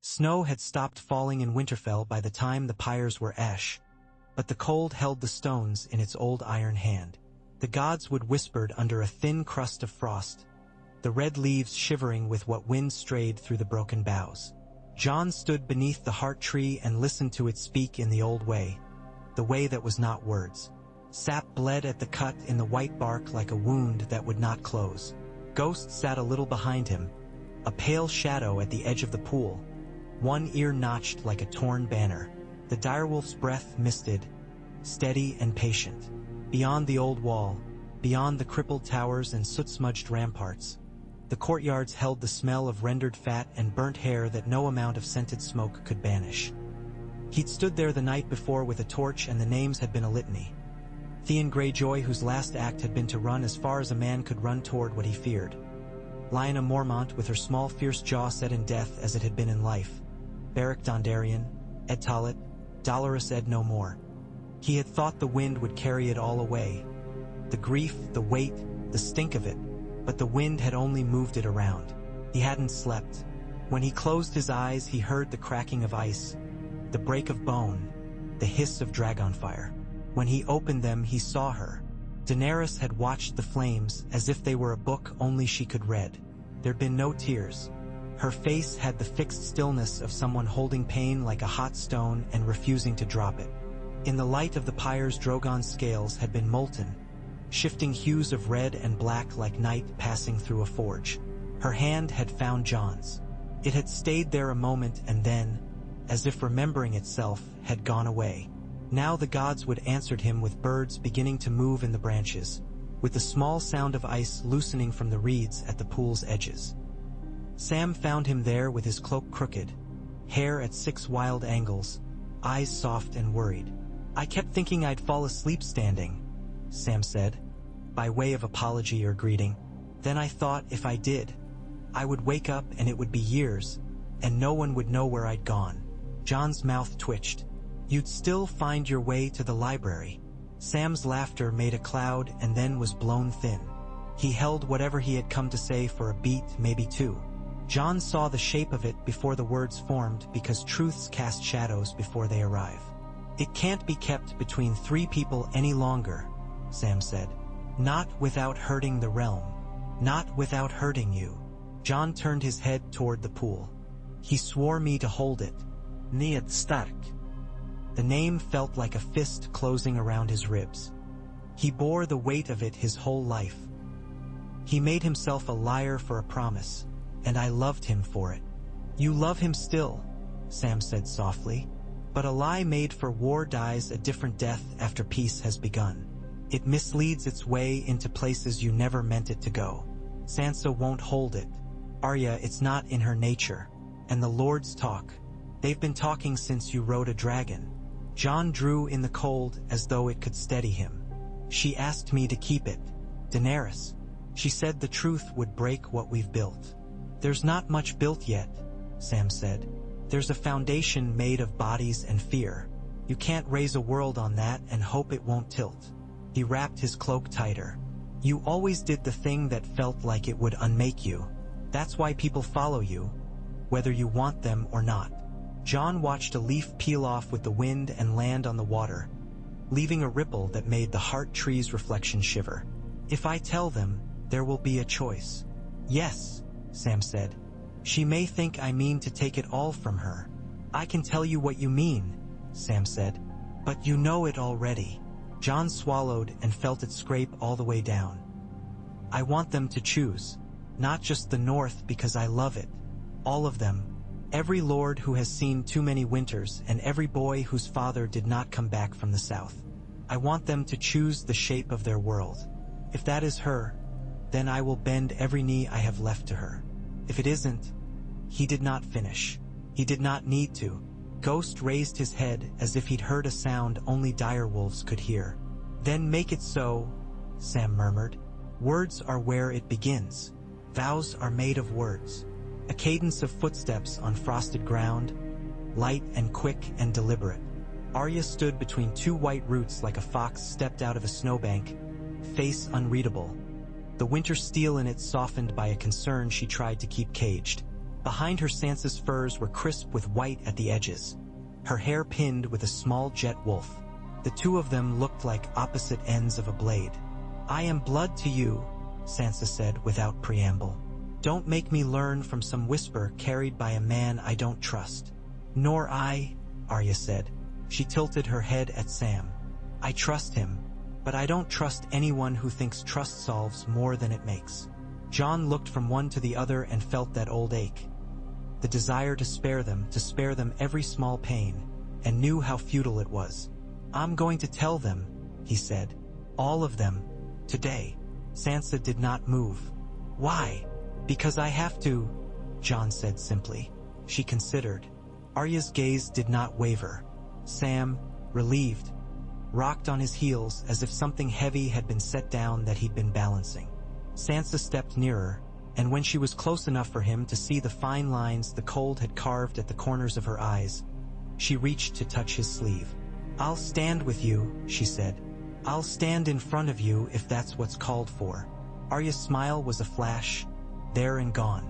Snow had stopped falling in Winterfell by the time the pyres were ash, but the cold held the stones in its old iron hand. The gods would whispered under a thin crust of frost, the red leaves shivering with what wind strayed through the broken boughs. Jon stood beneath the heart tree and listened to it speak in the old way, the way that was not words. Sap bled at the cut in the white bark like a wound that would not close. Ghost sat a little behind him, a pale shadow at the edge of the pool, one ear notched like a torn banner. The direwolf's breath misted, steady and patient. Beyond the old wall, beyond the crippled towers and soot-smudged ramparts, the courtyards held the smell of rendered fat and burnt hair that no amount of scented smoke could banish. He'd stood there the night before with a torch, and the names had been a litany. Theon Greyjoy, whose last act had been to run as far as a man could run toward what he feared. Lyanna Mormont, with her small fierce jaw set in death as it had been in life. Beric Dondarrion, Ed Tollett, Dolorous Ed no more. He had thought the wind would carry it all away. The grief, the weight, the stink of it, but the wind had only moved it around. He hadn't slept. When he closed his eyes, he heard the cracking of ice, the break of bone, the hiss of dragonfire. When he opened them, he saw her. Daenerys had watched the flames as if they were a book only she could read. There'd been no tears. Her face had the fixed stillness of someone holding pain like a hot stone and refusing to drop it. In the light of the pyres, Drogon's scales had been molten, shifting hues of red and black like night passing through a forge. Her hand had found Jon's. It had stayed there a moment and then, as if remembering itself, had gone away. Now the gods would answered him with birds beginning to move in the branches, with the small sound of ice loosening from the reeds at the pool's edges. Sam found him there with his cloak crooked, hair at 6 wild angles, eyes soft and worried. "I kept thinking I'd fall asleep standing," Sam said, by way of apology or greeting. "Then I thought if I did, I would wake up and it would be years, and no one would know where I'd gone." Jon's mouth twitched. "You'd still find your way to the library." Sam's laughter made a cloud and then was blown thin. He held whatever he had come to say for a beat, maybe 2. Jon saw the shape of it before the words formed, because truths cast shadows before they arrive. "It can't be kept between 3 people any longer," Sam said. "Not without hurting the realm. Not without hurting you." Jon turned his head toward the pool. "He swore me to hold it. Ned Stark." The name felt like a fist closing around his ribs. He bore the weight of it his whole life. He made himself a liar for a promise, and I loved him for it. "You love him still," Sam said softly. "But a lie made for war dies a different death after peace has begun. It misleads its way into places you never meant it to go. Sansa won't hold it. Arya, it's not in her nature. And the lords talk. They've been talking since you rode a dragon." Jon drew in the cold as though it could steady him. "She asked me to keep it. Daenerys. She said the truth would break what we've built." "There's not much built yet," Sam said. "There's a foundation made of bodies and fear. You can't raise a world on that and hope it won't tilt." He wrapped his cloak tighter. "You always did the thing that felt like it would unmake you. That's why people follow you, whether you want them or not." Jon watched a leaf peel off with the wind and land on the water, leaving a ripple that made the heart tree's reflection shiver. "If I tell them, there will be a choice." "Yes," Sam said. "She may think I mean to take it all from her." "I can tell you what you mean," Sam said. "But you know it already." Jon swallowed and felt it scrape all the way down. "I want them to choose. Not just the North, because I love it. All of them. Every lord who has seen too many winters and every boy whose father did not come back from the South. I want them to choose the shape of their world. If that is her, then I will bend every knee I have left to her. If it isn't..." He did not finish. He did not need to. Ghost raised his head as if he'd heard a sound only direwolves could hear. "Then make it so," Sam murmured. "Words are where it begins. Vows are made of words." A cadence of footsteps on frosted ground, light and quick and deliberate. Arya stood between 2 white roots like a fox stepped out of a snowbank, face unreadable. The winter steel in it softened by a concern she tried to keep caged. Behind her, Sansa's furs were crisp with white at the edges, her hair pinned with a small jet wolf. The two of them looked like opposite ends of a blade. "I am blood to you," Sansa said without preamble. "Don't make me learn from some whisper carried by a man I don't trust." "Nor I," Arya said. She tilted her head at Sam. "I trust him, but I don't trust anyone who thinks trust solves more than it makes." Jon looked from one to the other and felt that old ache. The desire to spare them every small pain, and knew how futile it was. "I'm going to tell them," he said. "All of them, today." Sansa did not move. "Why?" "Because I have to," Jon said simply. She considered. Arya's gaze did not waver. Sam, relieved, rocked on his heels as if something heavy had been set down that he'd been balancing. Sansa stepped nearer, and when she was close enough for him to see the fine lines the cold had carved at the corners of her eyes, she reached to touch his sleeve. "I'll stand with you," she said. "I'll stand in front of you if that's what's called for." Arya's smile was a flash, there and gone.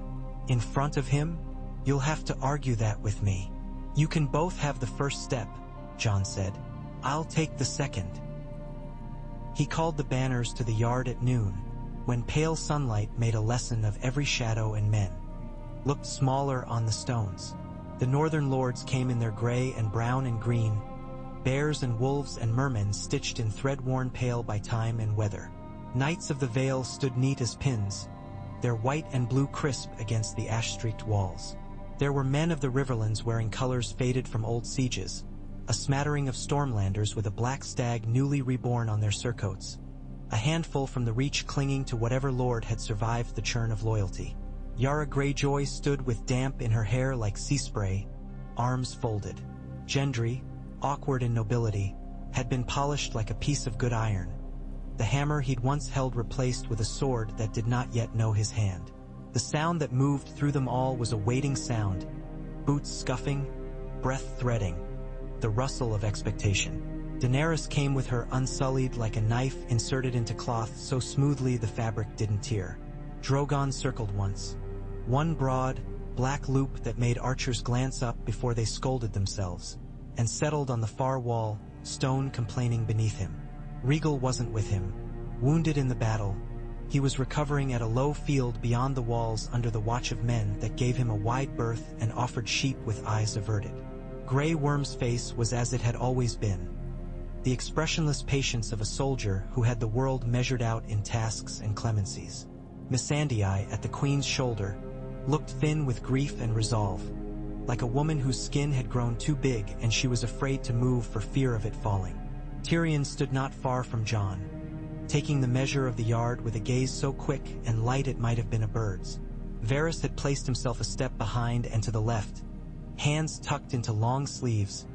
"In front of him? You'll have to argue that with me." "You can both have the first step," Jon said. "I'll take the second." He called the banners to the yard at noon, when pale sunlight made a lesson of every shadow and men looked smaller on the stones. The northern lords came in their gray and brown and green, bears and wolves and mermen stitched in thread-worn pale by time and weather. Knights of the Vale stood neat as pins, their white and blue crisp against the ash-streaked walls. There were men of the Riverlands wearing colors faded from old sieges, a smattering of Stormlanders with a black stag newly reborn on their surcoats, a handful from the Reach clinging to whatever lord had survived the churn of loyalty. Yara Greyjoy stood with damp in her hair like sea spray, arms folded. Gendry, awkward in nobility, had been polished like a piece of good iron, the hammer he'd once held replaced with a sword that did not yet know his hand. The sound that moved through them all was a waiting sound, boots scuffing, breath threading, the rustle of expectation. Daenerys came with her unsullied like a knife inserted into cloth so smoothly the fabric didn't tear. Drogon circled once, one broad, black loop that made archers glance up before they scolded themselves, and settled on the far wall, stone complaining beneath him. Rhaegal wasn't with him. Wounded in the battle, he was recovering at a low field beyond the walls under the watch of men that gave him a wide berth and offered sheep with eyes averted. Grey Worm's face was as it had always been, the expressionless patience of a soldier who had the world measured out in tasks and clemencies. Missandei, at the queen's shoulder, looked thin with grief and resolve, like a woman whose skin had grown too big and she was afraid to move for fear of it falling. Tyrion stood not far from Jon, taking the measure of the yard with a gaze so quick and light it might have been a bird's. Varys had placed himself a step behind and to the left, hands tucked into long sleeves,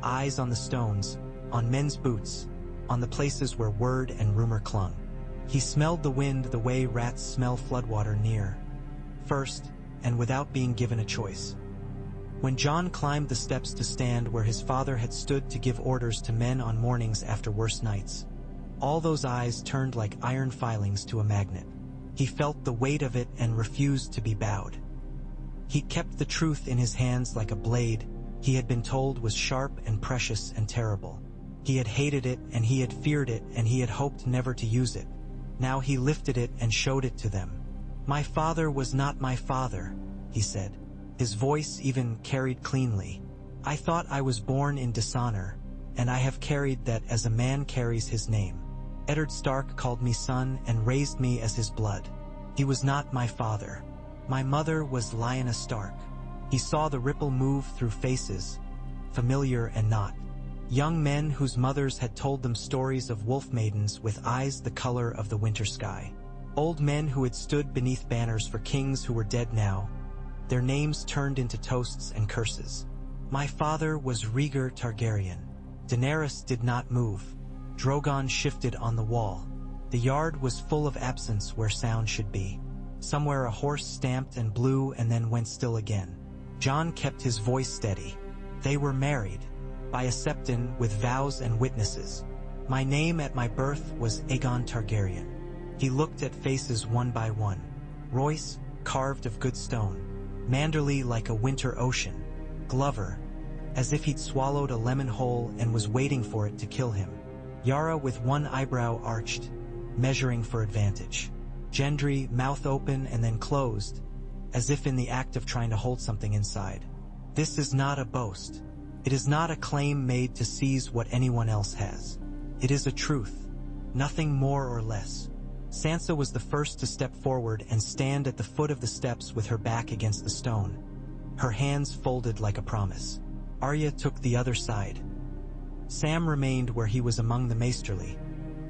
eyes on the stones, on men's boots, on the places where word and rumor clung. He smelled the wind the way rats smell floodwater near, first, and without being given a choice. When Jon climbed the steps to stand where his father had stood to give orders to men on mornings after worse nights, all those eyes turned like iron filings to a magnet. He felt the weight of it and refused to be bowed. He kept the truth in his hands like a blade he had been told was sharp and precious and terrible. He had hated it and he had feared it and he had hoped never to use it. Now he lifted it and showed it to them. "My father was not my father," he said. His voice even carried cleanly. "I thought I was born in dishonor, and I have carried that as a man carries his name. Eddard Stark called me son and raised me as his blood. He was not my father. My mother was Lyanna Stark." He saw the ripple move through faces, familiar and not. Young men whose mothers had told them stories of wolf maidens with eyes the color of the winter sky. Old men who had stood beneath banners for kings who were dead now, their names turned into toasts and curses. "My father was Rhaegar Targaryen." Daenerys did not move. Drogon shifted on the wall. The yard was full of absence where sound should be. Somewhere a horse stamped and blew and then went still again. Jon kept his voice steady. "They were married, by a septon with vows and witnesses. My name at my birth was Aegon Targaryen." He looked at faces one by one. Royce, carved of good stone. Manderly like a winter ocean. Glover, as if he'd swallowed a lemon whole and was waiting for it to kill him. Yara with one eyebrow arched, measuring for advantage. Gendry, mouth open and then closed, as if in the act of trying to hold something inside. This is not a boast. It is not a claim made to seize what anyone else has. It is a truth, nothing more or less. Sansa was the first to step forward and stand at the foot of the steps with her back against the stone, her hands folded like a promise. Arya took the other side. Sam remained where he was among the Maesterly,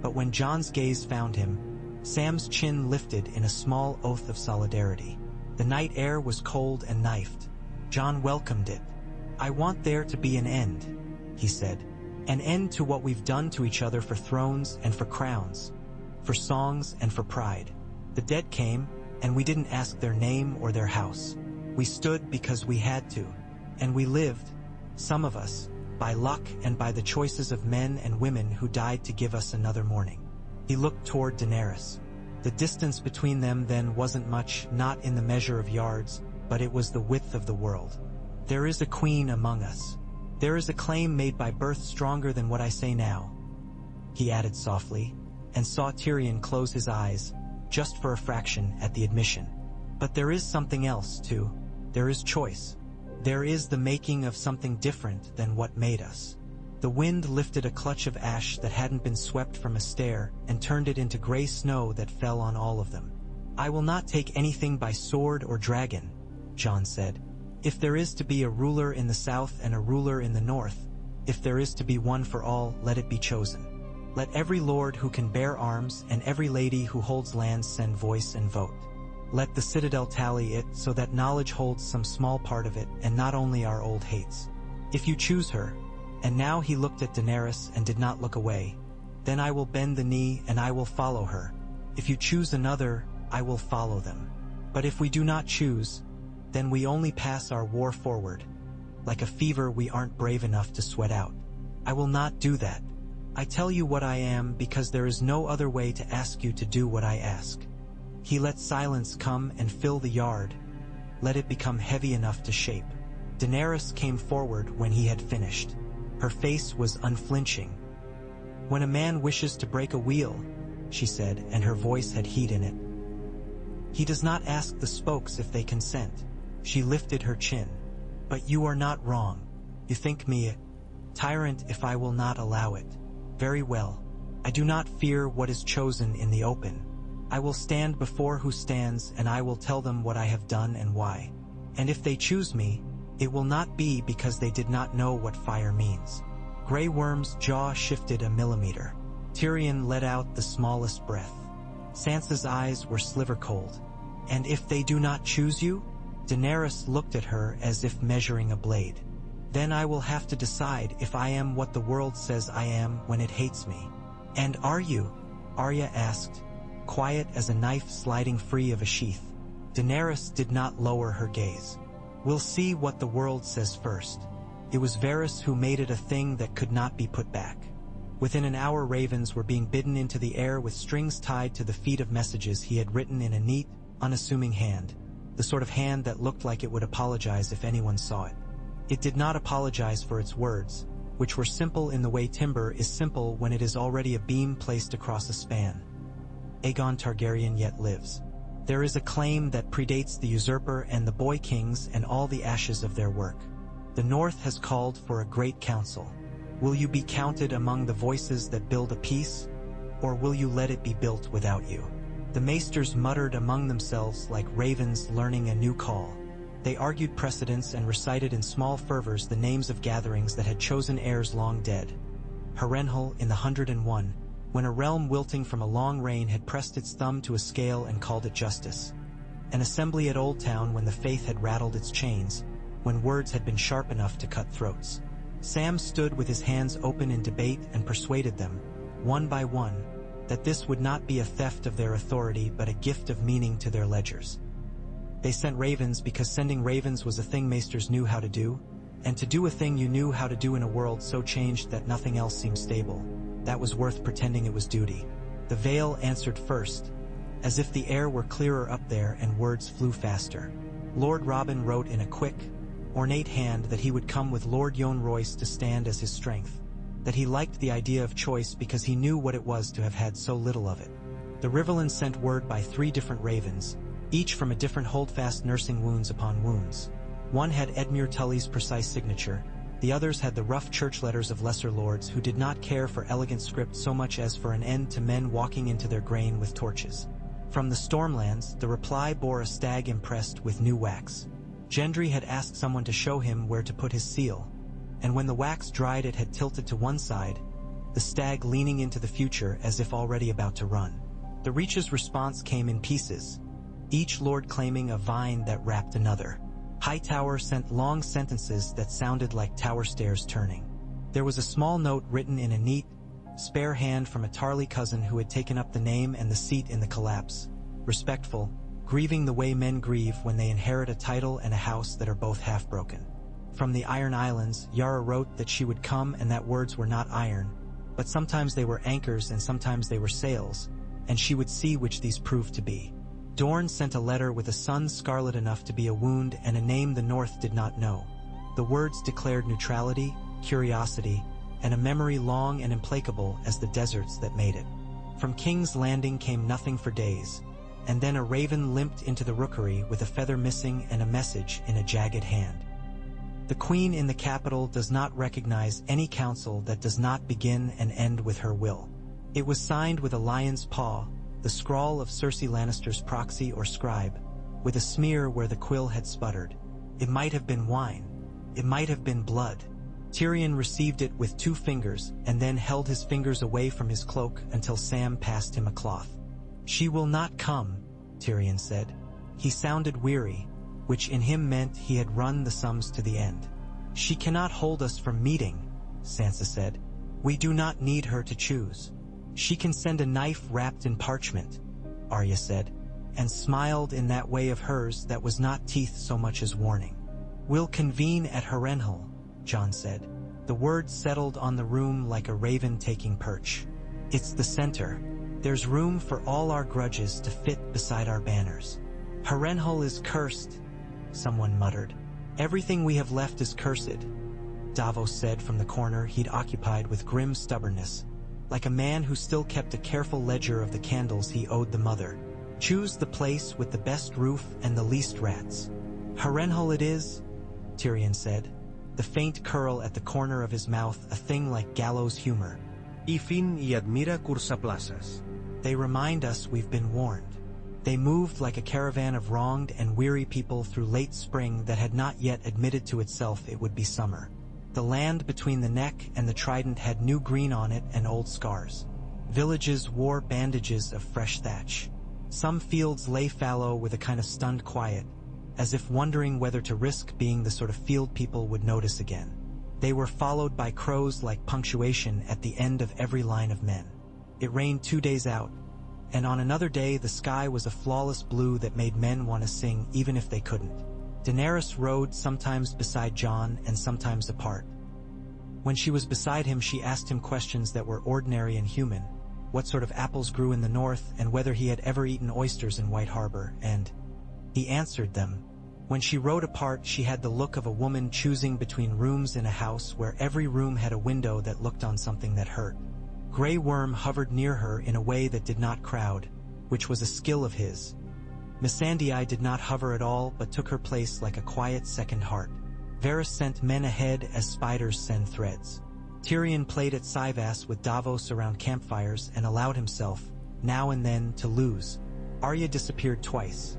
but when Jon's gaze found him, Sam's chin lifted in a small oath of solidarity. The night air was cold and knifed. Jon welcomed it. "I want there to be an end," he said. "An end to what we've done to each other for thrones and for crowns, for songs and for pride. The dead came, and we didn't ask their name or their house. We stood because we had to. And we lived, some of us, by luck and by the choices of men and women who died to give us another morning." He looked toward Daenerys. The distance between them then wasn't much, not in the measure of yards, but it was the width of the world. "There is a queen among us. There is a claim made by birth stronger than what I say now," he added softly, and saw Tyrion close his eyes, just for a fraction, at the admission. "But there is something else, too. There is choice. There is the making of something different than what made us." The wind lifted a clutch of ash that hadn't been swept from a stair and turned it into gray snow that fell on all of them. "I will not take anything by sword or dragon," Jon said. "If there is to be a ruler in the south and a ruler in the north, if there is to be one for all, let it be chosen. Let every lord who can bear arms and every lady who holds lands send voice and vote. Let the citadel tally it so that knowledge holds some small part of it and not only our old hates. If you choose her," and now he looked at Daenerys and did not look away, "then I will bend the knee and I will follow her. If you choose another, I will follow them. But if we do not choose, then we only pass our war forward, like a fever we aren't brave enough to sweat out. I will not do that. I tell you what I am because there is no other way to ask you to do what I ask." He let silence come and fill the yard, let it become heavy enough to shape. Daenerys came forward when he had finished. Her face was unflinching. "When a man wishes to break a wheel," she said, and her voice had heat in it, "he does not ask the spokes if they consent." She lifted her chin. "But you are not wrong. You think me a tyrant if I will not allow it. Very well. I do not fear what is chosen in the open. I will stand before who stands and I will tell them what I have done and why. And if they choose me, it will not be because they did not know what fire means." Grey Worm's jaw shifted a millimeter. Tyrion let out the smallest breath. Sansa's eyes were sliver cold. "And if they do not choose you?" Daenerys looked at her as if measuring a blade. "Then I will have to decide if I am what the world says I am when it hates me." "And are you?" Arya asked, quiet as a knife sliding free of a sheath. Daenerys did not lower her gaze. "We'll see what the world says first. It was Varys who made it a thing that could not be put back." Within an hour ravens were being bidden into the air with strings tied to the feet of messages he had written in a neat, unassuming hand, the sort of hand that looked like it would apologize if anyone saw it. It did not apologize for its words, which were simple in the way timber is simple when it is already a beam placed across a span. "Aegon Targaryen yet lives. There is a claim that predates the usurper and the boy kings and all the ashes of their work. The North has called for a great council. Will you be counted among the voices that build a peace, or will you let it be built without you?" The maesters muttered among themselves like ravens learning a new call. They argued precedents and recited in small fervors the names of gatherings that had chosen heirs long dead. Harrenhal in the 101, when a realm wilting from a long reign had pressed its thumb to a scale and called it justice. An assembly at Old Town when the faith had rattled its chains, when words had been sharp enough to cut throats. Sam stood with his hands open in debate and persuaded them, one by one, that this would not be a theft of their authority but a gift of meaning to their ledgers. They sent ravens because sending ravens was a thing maesters knew how to do, and to do a thing you knew how to do in a world so changed that nothing else seemed stable, that was worth pretending it was duty. The Vale answered first, as if the air were clearer up there and words flew faster. Lord Robin wrote in a quick, ornate hand that he would come with Lord Jon Royce to stand as his strength, that he liked the idea of choice because he knew what it was to have had so little of it. The Riverland sent word by 3 different ravens, each from a different holdfast nursing wounds upon wounds. One had Edmure Tully's precise signature, the others had the rough church letters of lesser lords who did not care for elegant script so much as for an end to men walking into their grain with torches. From the Stormlands, the reply bore a stag impressed with new wax. Gendry had asked someone to show him where to put his seal, and when the wax dried it had tilted to one side, the stag leaning into the future as if already about to run. The Reach's response came in pieces, each lord claiming a vine that wrapped another. Hightower sent long sentences that sounded like tower stairs turning. There was a small note written in a neat, spare hand from a Tarly cousin who had taken up the name and the seat in the collapse, respectful, grieving the way men grieve when they inherit a title and a house that are both half-broken. From the Iron Islands, Yara wrote that she would come and that words were not iron, but sometimes they were anchors and sometimes they were sails, and she would see which these proved to be. Dorne sent a letter with a sun scarlet enough to be a wound and a name the North did not know. The words declared neutrality, curiosity, and a memory long and implacable as the deserts that made it. From King's Landing came nothing for days, and then a raven limped into the rookery with a feather missing and a message in a jagged hand. The Queen in the capital does not recognize any council that does not begin and end with her will. It was signed with a lion's paw, the scrawl of Cersei Lannister's proxy or scribe, with a smear where the quill had sputtered. It might have been wine. It might have been blood. Tyrion received it with 2 fingers and then held his fingers away from his cloak until Sam passed him a cloth. "She will not come," Tyrion said. He sounded weary, which in him meant he had run the sums to the end. "She cannot hold us from meeting," Sansa said. "We do not need her to choose." "She can send a knife wrapped in parchment," Arya said, and smiled in that way of hers that was not teeth so much as warning. "We'll convene at Harrenhal," Jon said. The word settled on the room like a raven taking perch. "It's the center. There's room for all our grudges to fit beside our banners." "Harrenhal is cursed," someone muttered. "Everything we have left is cursed," Davos said from the corner he'd occupied with grim stubbornness, like a man who still kept a careful ledger of the candles he owed the mother. "Choose the place with the best roof and the least rats." "Harrenhal it is," Tyrion said, the faint curl at the corner of his mouth a thing like gallows humor. "I fin y admira cursaplaces." "They remind us we've been warned." They moved like a caravan of wronged and weary people through late spring that had not yet admitted to itself it would be summer. The land between the neck and the trident had new green on it and old scars. Villages wore bandages of fresh thatch. Some fields lay fallow with a kind of stunned quiet, as if wondering whether to risk being the sort of field people would notice again. They were followed by crows like punctuation at the end of every line of men. It rained 2 days out, and on another day the sky was a flawless blue that made men want to sing even if they couldn't. Daenerys rode sometimes beside Jon and sometimes apart. When she was beside him she asked him questions that were ordinary and human, what sort of apples grew in the north and whether he had ever eaten oysters in White Harbor, and he answered them. When she rode apart she had the look of a woman choosing between rooms in a house where every room had a window that looked on something that hurt. Grey Worm hovered near her in a way that did not crowd, which was a skill of his. Missandei did not hover at all but took her place like a quiet second heart. Varys sent men ahead as spiders send threads. Tyrion played at Syvas with Davos around campfires and allowed himself, now and then, to lose. Arya disappeared twice.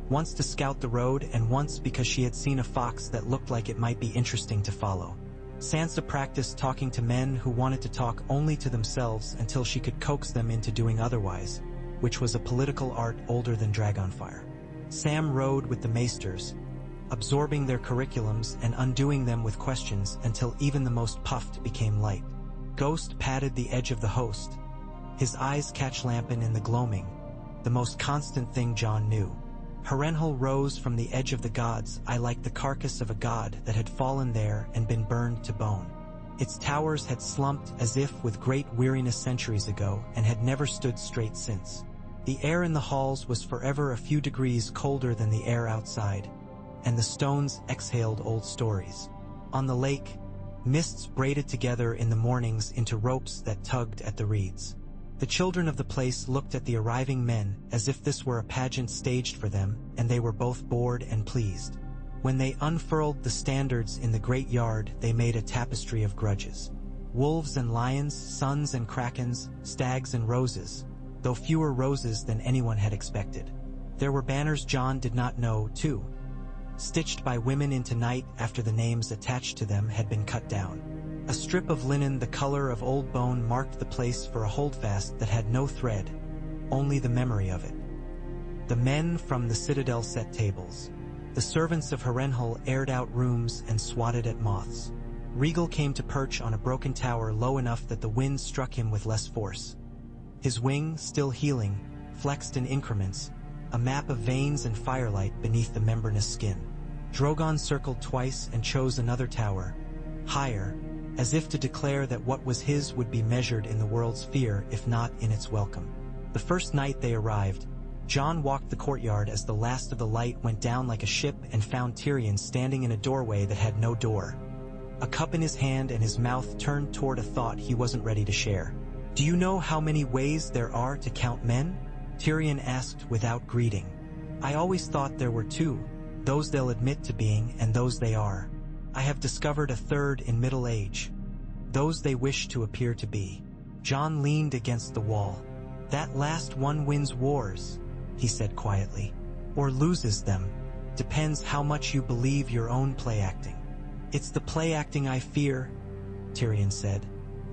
Once to scout the road and once because she had seen a fox that looked like it might be interesting to follow. Sansa practiced talking to men who wanted to talk only to themselves until she could coax them into doing otherwise, which was a political art older than Dragonfire. Sam rode with the maesters, absorbing their curriculums and undoing them with questions until even the most puffed became light. Ghost patted the edge of the host, his eyes catch-lamping in the gloaming, the most constant thing Jon knew. Harrenhal rose from the edge of the gods, like the carcass of a god that had fallen there and been burned to bone. Its towers had slumped as if with great weariness centuries ago and had never stood straight since. The air in the halls was forever a few degrees colder than the air outside, and the stones exhaled old stories. On the lake, mists braided together in the mornings into ropes that tugged at the reeds. The children of the place looked at the arriving men as if this were a pageant staged for them, and they were both bored and pleased. When they unfurled the standards in the great yard, they made a tapestry of grudges. Wolves and lions, suns and krakens, stags and roses, though fewer roses than anyone had expected. There were banners Jon did not know, too, stitched by women into night after the names attached to them had been cut down. A strip of linen the color of old bone marked the place for a holdfast that had no thread, only the memory of it. The men from the citadel set tables. The servants of Harrenhal aired out rooms and swatted at moths. Regal came to perch on a broken tower low enough that the wind struck him with less force. His wing, still healing, flexed in increments, a map of veins and firelight beneath the membranous skin. Drogon circled twice and chose another tower, higher, as if to declare that what was his would be measured in the world's fear if not in its welcome. The first night they arrived, Jon walked the courtyard as the last of the light went down like a ship and found Tyrion standing in a doorway that had no door. A cup in his hand and his mouth turned toward a thought he wasn't ready to share. "Do you know how many ways there are to count men?" Tyrion asked without greeting. "I always thought there were two, those they'll admit to being and those they are. I have discovered a third in middle age, those they wish to appear to be." Jon leaned against the wall. "That last one wins wars," he said quietly, "or loses them, depends how much you believe your own play acting." "It's the play acting I fear," Tyrion said,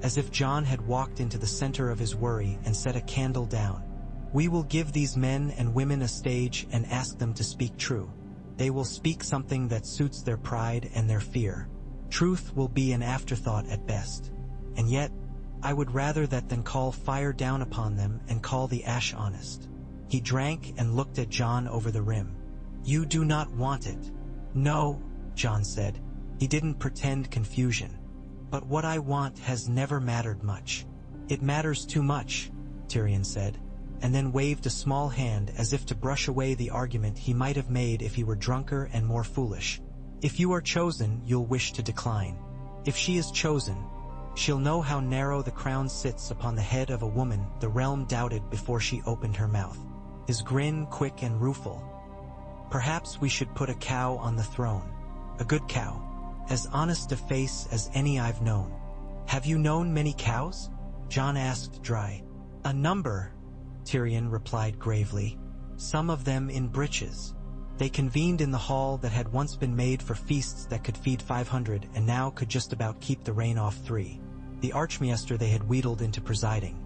as if Jon had walked into the center of his worry and set a candle down. "We will give these men and women a stage and ask them to speak true. They will speak something that suits their pride and their fear. Truth will be an afterthought at best. And yet, I would rather that than call fire down upon them and call the ash honest." He drank and looked at Jon over the rim. "You do not want it." "No," Jon said. He didn't pretend confusion. "But what I want has never mattered much." "It matters too much," Tyrion said, and then waved a small hand as if to brush away the argument he might have made if he were drunker and more foolish. "If you are chosen, you'll wish to decline. If she is chosen, she'll know how narrow the crown sits upon the head of a woman the realm doubted before she opened her mouth." His grin quick and rueful. "Perhaps we should put a cow on the throne. A good cow. As honest a face as any I've known." "Have you known many cows?" Jon asked dry. "A number," Tyrion replied gravely. "Some of them in breeches. They convened in the hall that had once been made for feasts that could feed 500 and now could just about keep the rain off 3. The archmaester they had wheedled into presiding.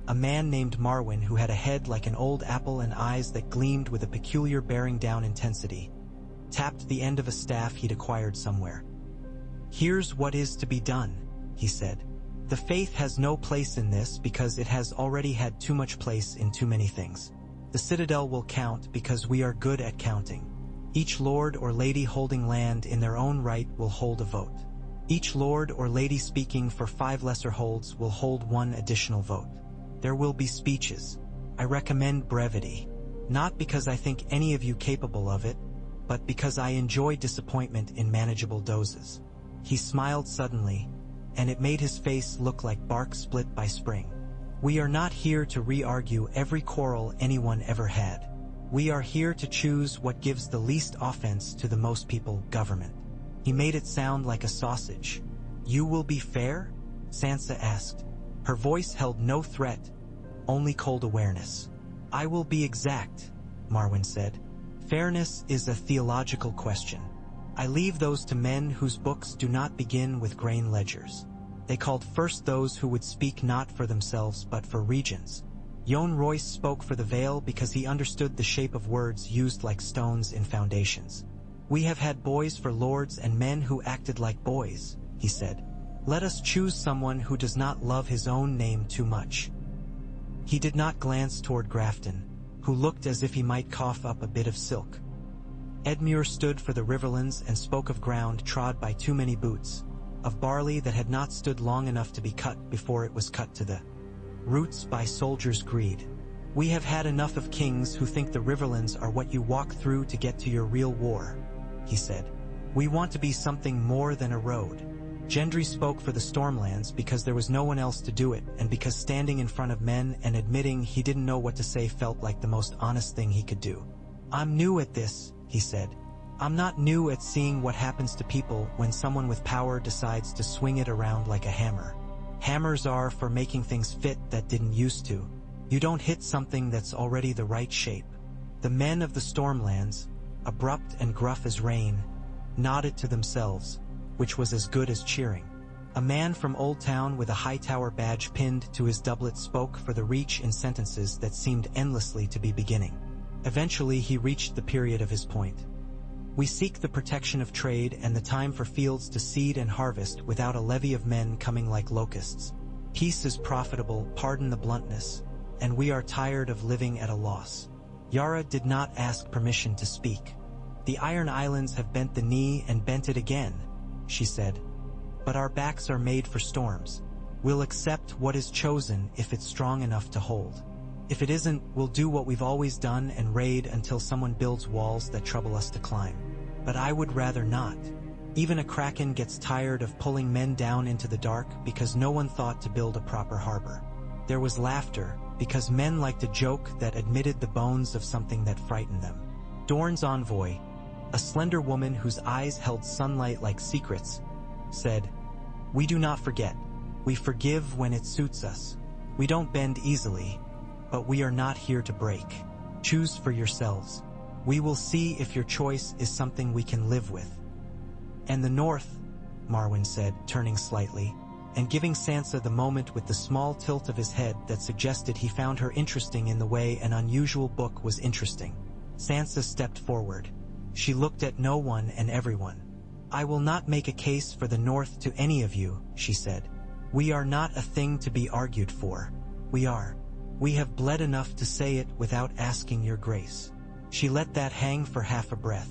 A man named Marwyn who had a head like an old apple and eyes that gleamed with a peculiar bearing-down intensity, tapped the end of a staff he'd acquired somewhere. "Here's what is to be done," he said. "The faith has no place in this because it has already had too much place in too many things. The citadel will count because we are good at counting. Each lord or lady holding land in their own right will hold a vote. Each lord or lady speaking for 5 lesser holds will hold 1 additional vote. There will be speeches. I recommend brevity, not because I think any of you capable of it, but because I enjoy disappointment in manageable doses." He smiled suddenly, and it made his face look like bark split by spring. "We are not here to re-argue every quarrel anyone ever had. We are here to choose what gives the least offense to the most people. Government." He made it sound like a sausage. "You will be fair?" Sansa asked. Her voice held no threat, only cold awareness. "I will be exact," Marwyn said. "Fairness is a theological question. I leave those to men whose books do not begin with grain ledgers. They called first those who would speak not for themselves but for regions. Jon Royce spoke for the Vale because he understood the shape of words used like stones in foundations. We have had boys for lords and men who acted like boys, he said. Let us choose someone who does not love his own name too much. He did not glance toward Grafton, who looked as if he might cough up a bit of silk. Edmure stood for the Riverlands and spoke of ground trod by too many boots, of barley that had not stood long enough to be cut before it was cut to the roots by soldiers' greed. We have had enough of kings who think the Riverlands are what you walk through to get to your real war. he said. We want to be something more than a road. Gendry spoke for the Stormlands because there was no one else to do it, and because standing in front of men and admitting he didn't know what to say felt like the most honest thing he could do. I'm new at this, he said. I'm not new at seeing what happens to people when someone with power decides to swing it around like a hammer. Hammers are for making things fit that didn't used to. You don't hit something that's already the right shape. The men of the Stormlands, abrupt and gruff as rain, nodded to themselves, which was as good as cheering. A man from Old Town with a Hightower badge pinned to his doublet spoke for the Reach in sentences that seemed endlessly to be beginning. Eventually he reached the period of his point. We seek the protection of trade and the time for fields to seed and harvest without a levy of men coming like locusts. Peace is profitable, pardon the bluntness, and we are tired of living at a loss. Yara did not ask permission to speak. The Iron Islands have bent the knee and bent it again, she said. But our backs are made for storms. We'll accept what is chosen if it's strong enough to hold. If it isn't, we'll do what we've always done and raid until someone builds walls that trouble us to climb. But I would rather not. Even a kraken gets tired of pulling men down into the dark because no one thought to build a proper harbor. There was laughter, because men liked a joke that admitted the bones of something that frightened them. Dorne's envoy, a slender woman whose eyes held sunlight like secrets, said, "We do not forget. We forgive when it suits us. We don't bend easily, but we are not here to break. Choose for yourselves. We will see if your choice is something we can live with." "And the North," Marwyn said, turning slightly, and giving Sansa the moment with the small tilt of his head that suggested he found her interesting in the way an unusual book was interesting. Sansa stepped forward. She looked at no one and everyone. "I will not make a case for the North to any of you," she said. "We are not a thing to be argued for. We are. We have bled enough to say it without asking your grace." She let that hang for half a breath.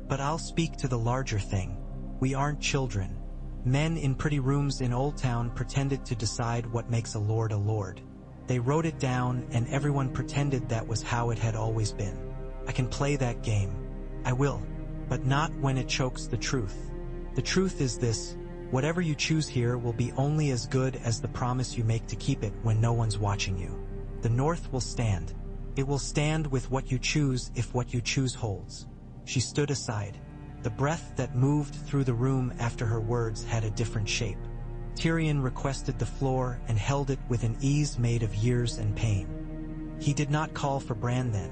"But I'll speak to the larger thing. We aren't children. Men in pretty rooms in Old Town pretended to decide what makes a lord a lord. They wrote it down and everyone pretended that was how it had always been. I can play that game. I will. But not when it chokes the truth. The truth is this: whatever you choose here will be only as good as the promise you make to keep it when no one's watching you. The North will stand. It will stand with what you choose if what you choose holds." She stood aside. The breath that moved through the room after her words had a different shape. Tyrion requested the floor and held it with an ease made of years and pain. He did not call for Bran then.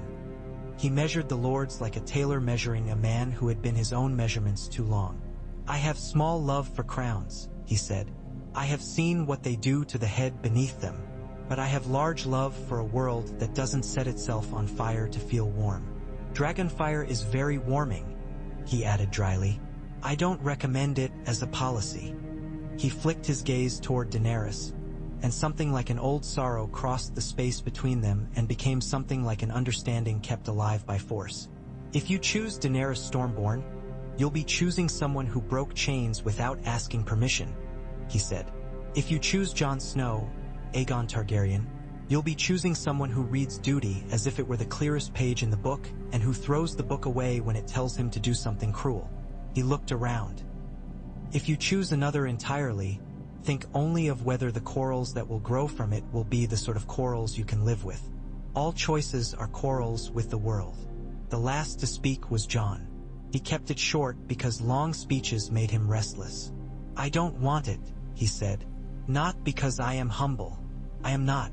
He measured the lords like a tailor measuring a man who had been his own measurements too long. "I have small love for crowns," he said. "I have seen what they do to the head beneath them. But I have large love for a world that doesn't set itself on fire to feel warm. Dragonfire is very warming," he added dryly. "I don't recommend it as a policy." He flicked his gaze toward Daenerys, and something like an old sorrow crossed the space between them and became something like an understanding kept alive by force. "If you choose Daenerys Stormborn, you'll be choosing someone who broke chains without asking permission," he said. "If you choose Jon Snow, Aegon Targaryen, you'll be choosing someone who reads duty as if it were the clearest page in the book and who throws the book away when it tells him to do something cruel." He looked around. "If you choose another entirely, think only of whether the quarrels that will grow from it will be the sort of quarrels you can live with. All choices are quarrels with the world." The last to speak was Jon. He kept it short because long speeches made him restless. "I don't want it," he said. "Not because I am humble. I am not.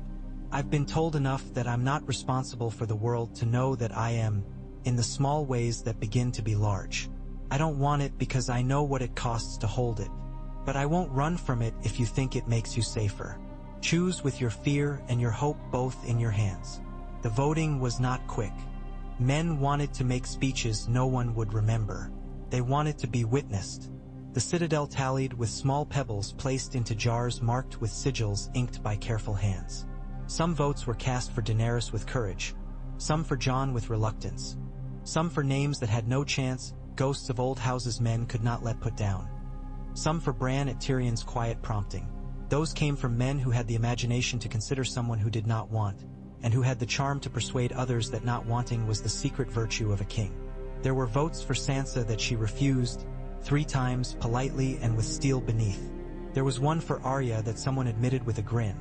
I've been told enough that I'm not responsible for the world to know that I am, in the small ways that begin to be large. I don't want it because I know what it costs to hold it. But I won't run from it if you think it makes you safer. Choose with your fear and your hope both in your hands." The voting was not quick. Men wanted to make speeches no one would remember. They wanted to be witnessed. The citadel tallied with small pebbles placed into jars marked with sigils inked by careful hands. Some votes were cast for Daenerys with courage, some for Jon with reluctance, some for names that had no chance, ghosts of old houses men could not let put down, some for Bran at Tyrion's quiet prompting. Those came from men who had the imagination to consider someone who did not want, and who had the charm to persuade others that not wanting was the secret virtue of a king. There were votes for Sansa that she refused, 3 times, politely and with steel beneath. There was one for Arya that someone admitted with a grin.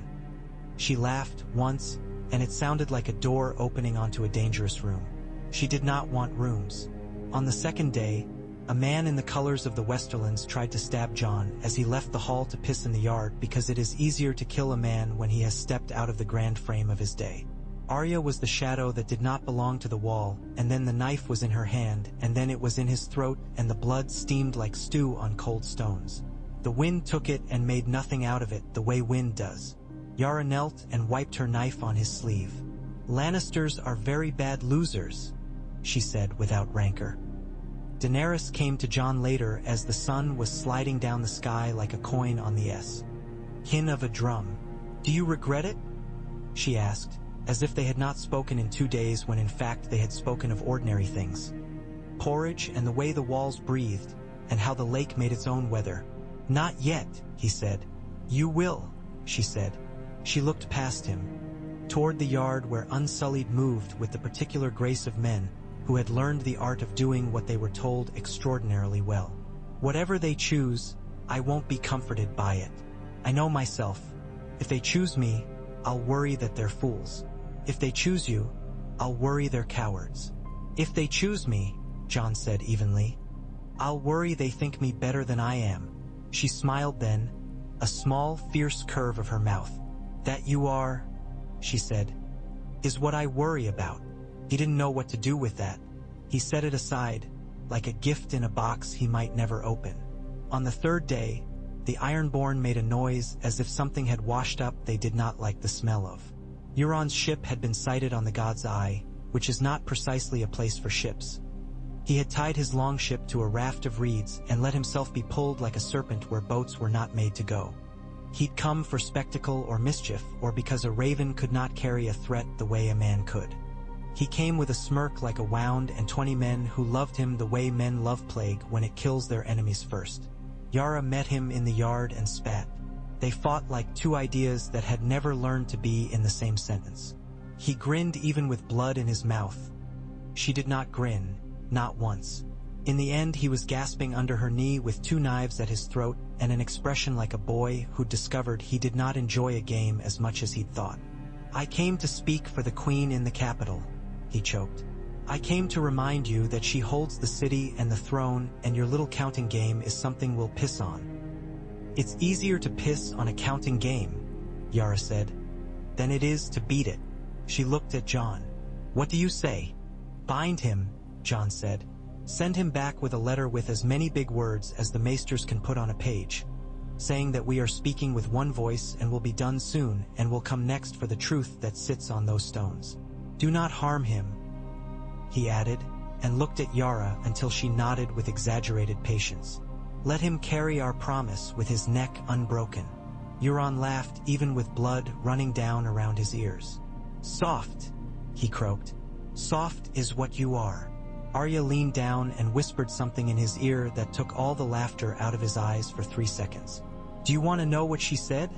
She laughed once, and it sounded like a door opening onto a dangerous room. She did not want rooms. On the second day, a man in the colors of the Westerlands tried to stab Jon as he left the hall to piss in the yard because it is easier to kill a man when he has stepped out of the grand frame of his day. Arya was the shadow that did not belong to the wall, and then the knife was in her hand, and then it was in his throat, and the blood steamed like stew on cold stones. The wind took it and made nothing out of it the way wind does. Yara knelt and wiped her knife on his sleeve. "Lannisters are very bad losers," she said without rancor. Daenerys came to Jon later as the sun was sliding down the sky like a coin on the S. Hin of a drum. "Do you regret it?" she asked, as if they had not spoken in 2 days when in fact they had spoken of ordinary things. Porridge and the way the walls breathed, and how the lake made its own weather. "Not yet," he said. "You will," she said. She looked past him, toward the yard where Unsullied moved with the particular grace of men who had learned the art of doing what they were told extraordinarily well. "Whatever they choose, I won't be comforted by it. I know myself. If they choose me, I'll worry that they're fools. If they choose you, I'll worry they're cowards." "If they choose me," Jon said evenly, "I'll worry they think me better than I am." She smiled then, a small, fierce curve of her mouth. "That you are," she said, "is what I worry about." He didn't know what to do with that. He set it aside, like a gift in a box he might never open. On the third day, the Ironborn made a noise as if something had washed up they did not like the smell of. Euron's ship had been sighted on the God's Eye, which is not precisely a place for ships. He had tied his longship to a raft of reeds and let himself be pulled like a serpent where boats were not made to go. He'd come for spectacle or mischief, or because a raven could not carry a threat the way a man could. He came with a smirk like a wound and 20 men who loved him the way men love plague when it kills their enemies first. Yara met him in the yard and spat. They fought like 2 ideas that had never learned to be in the same sentence. He grinned even with blood in his mouth. She did not grin, not once. In the end, he was gasping under her knee with 2 knives at his throat and an expression like a boy who discovered he did not enjoy a game as much as he'd thought. "I came to speak for the Queen in the capital," he choked. "I came to remind you that she holds the city and the throne, and your little counting game is something we'll piss on." "It's easier to piss on a counting game," Yara said, "than it is to beat it." She looked at Jon. "What do you say?" "Bind him," Jon said. "Send him back with a letter with as many big words as the maesters can put on a page, saying that we are speaking with one voice and will be done soon and will come next for the truth that sits on those stones. Do not harm him," he added, and looked at Yara until she nodded with exaggerated patience. "Let him carry our promise with his neck unbroken." Euron laughed, even with blood running down around his ears. "Soft," he croaked. "Soft is what you are." Arya leaned down and whispered something in his ear that took all the laughter out of his eyes for 3 seconds. "Do you want to know what she said?"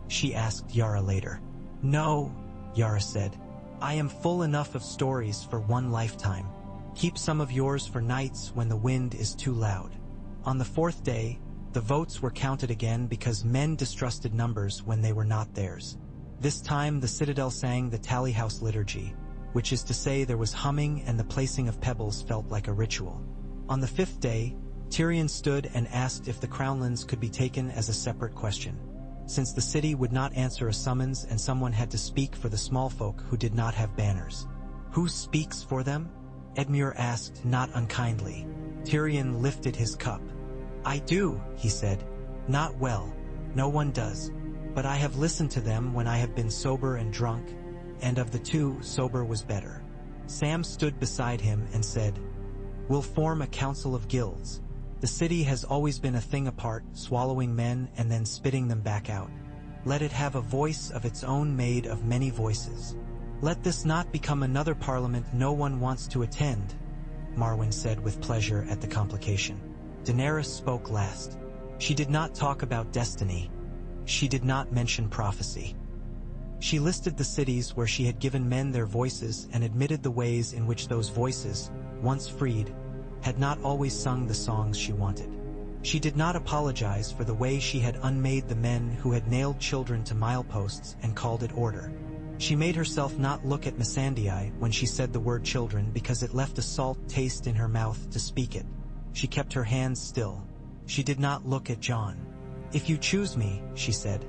she asked Yara later. "No," Yara said. "I am full enough of stories for one lifetime. Keep some of yours for nights when the wind is too loud." On the 4th day, the votes were counted again because men distrusted numbers when they were not theirs. This time the Citadel sang the Tally House liturgy, which is to say there was humming and the placing of pebbles felt like a ritual. On the 5th day, Tyrion stood and asked if the Crownlands could be taken as a separate question, since the city would not answer a summons and someone had to speak for the small folk who did not have banners. "Who speaks for them?" Edmure asked, not unkindly. Tyrion lifted his cup. "I do," he said. "Not well. No one does. But I have listened to them when I have been sober and drunk, and of the 2, sober was better." Sam stood beside him and said, "We'll form a council of guilds. The city has always been a thing apart, swallowing men and then spitting them back out. Let it have a voice of its own made of many voices. Let this not become another parliament no one wants to attend," Marwyn said with pleasure at the complication. Daenerys spoke last. She did not talk about destiny. She did not mention prophecy. She listed the cities where she had given men their voices and admitted the ways in which those voices, once freed, had not always sung the songs she wanted. She did not apologize for the way she had unmade the men who had nailed children to mileposts and called it order. She made herself not look at Missandei when she said the word children because it left a salt taste in her mouth to speak it. She kept her hands still. She did not look at Jon. "If you choose me," she said,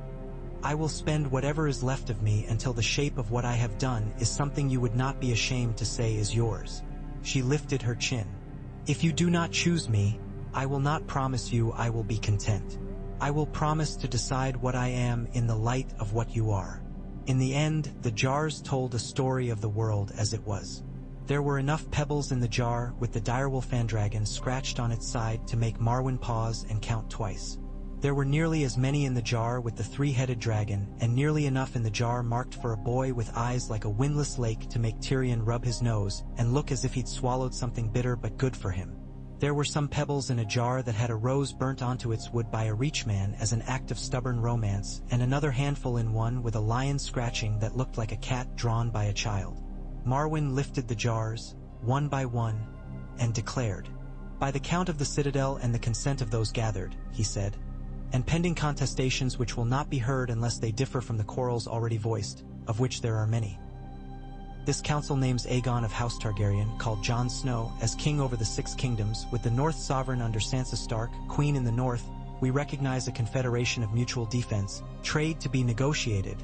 "I will spend whatever is left of me until the shape of what I have done is something you would not be ashamed to say is yours." She lifted her chin. "If you do not choose me, I will not promise you I will be content. I will promise to decide what I am in the light of what you are." In the end, the jars told a story of the world as it was. There were enough pebbles in the jar with the direwolf dragon scratched on its side to make Marwyn pause and count twice. There were nearly as many in the jar with the three-headed dragon, and nearly enough in the jar marked for a boy with eyes like a windless lake to make Tyrion rub his nose and look as if he'd swallowed something bitter but good for him. There were some pebbles in a jar that had a rose burnt onto its wood by a reachman as an act of stubborn romance, and another handful in one with a lion scratching that looked like a cat drawn by a child. Marwyn lifted the jars, one by one, and declared, "By the count of the citadel and the consent of those gathered," he said, "and pending contestations which will not be heard unless they differ from the quarrels already voiced, of which there are many. This council names Aegon of House Targaryen, called Jon Snow, as king over the 6 kingdoms, with the North sovereign under Sansa Stark, queen in the north. We recognize a confederation of mutual defense, trade to be negotiated,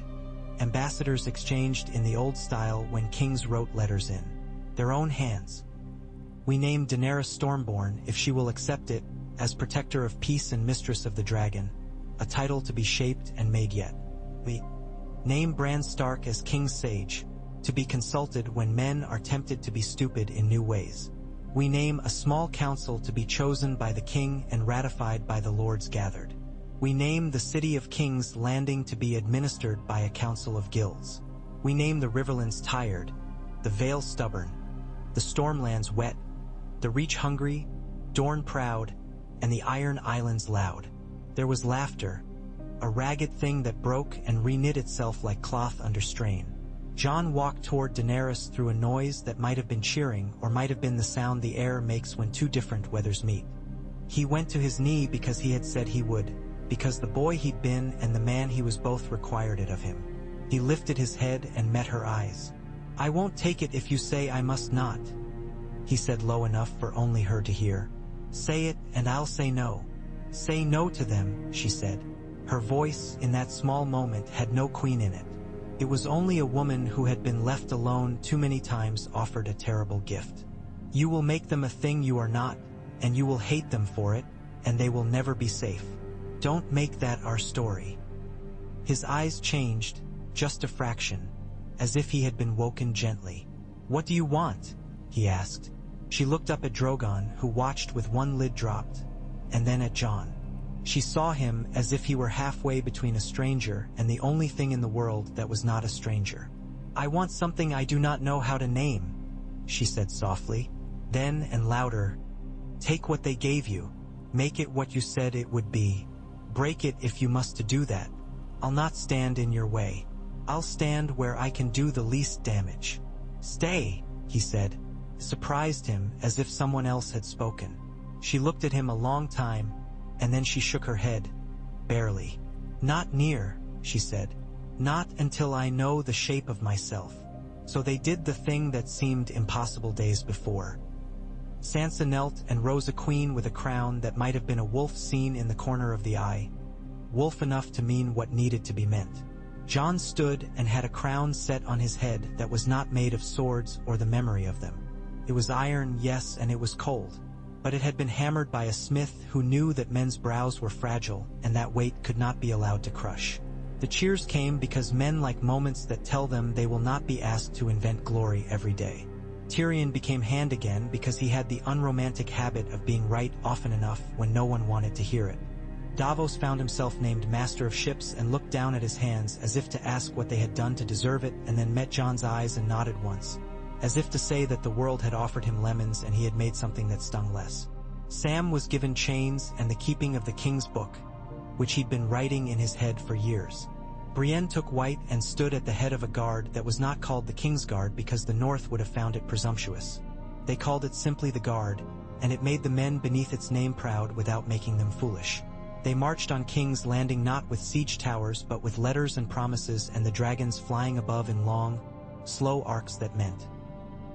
ambassadors exchanged in the old style when kings wrote letters in their own hands. We name Daenerys Stormborn, if she will accept it, as protector of peace and mistress of the dragon, a title to be shaped and made yet. We name Bran Stark as King's Sage, to be consulted when men are tempted to be stupid in new ways. We name a small council to be chosen by the king and ratified by the lords gathered. We name the City of Kings Landing to be administered by a council of guilds. We name the Riverlands Tired, the Vale Stubborn, the Stormlands Wet, the Reach Hungry, Dorne Proud, and the Iron Islands Loud. There was laughter, a ragged thing that broke and reknit itself like cloth under strain. Jon walked toward Daenerys through a noise that might have been cheering or might have been the sound the air makes when two different weathers meet. He went to his knee because he had said he would, because the boy he'd been and the man he was both required it of him. He lifted his head and met her eyes. "I won't take it if you say I must not," he said low enough for only her to hear. "Say it and I'll say no." "Say no to them," she said. Her voice, in that small moment, had no queen in it. It was only a woman who had been left alone too many times offered a terrible gift. "You will make them a thing you are not, and you will hate them for it, and they will never be safe. Don't make that our story." His eyes changed, just a fraction, as if he had been woken gently. "What do you want?" he asked. She looked up at Drogon, who watched with one lid dropped, and then at Jon. She saw him as if he were halfway between a stranger and the only thing in the world that was not a stranger. "I want something I do not know how to name," she said softly. Then, and louder, "Take what they gave you. Make it what you said it would be. Break it if you must to do that. I'll not stand in your way. I'll stand where I can do the least damage." "Stay," he said, surprised him as if someone else had spoken. She looked at him a long time, and then she shook her head. "Barely. Not near," she said. "Not until I know the shape of myself." So they did the thing that seemed impossible days before. Sansa knelt and rose a queen with a crown that might have been a wolf seen in the corner of the eye. Wolf enough to mean what needed to be meant. Jon stood and had a crown set on his head that was not made of swords or the memory of them. It was iron, yes, and it was cold. But it had been hammered by a smith who knew that men's brows were fragile and that weight could not be allowed to crush. The cheers came because men like moments that tell them they will not be asked to invent glory every day. Tyrion became hand again because he had the unromantic habit of being right often enough when no one wanted to hear it. Davos found himself named Master of Ships and looked down at his hands as if to ask what they had done to deserve it, and then met Jon's eyes and nodded once, as if to say that the world had offered him lemons and he had made something that stung less. Sam was given chains and the keeping of the king's book, which he'd been writing in his head for years. Brienne took White and stood at the head of a guard that was not called the King's Guard because the North would have found it presumptuous. They called it simply the Guard, and it made the men beneath its name proud without making them foolish. They marched on King's Landing not with siege towers but with letters and promises and the dragons flying above in long, slow arcs that meant,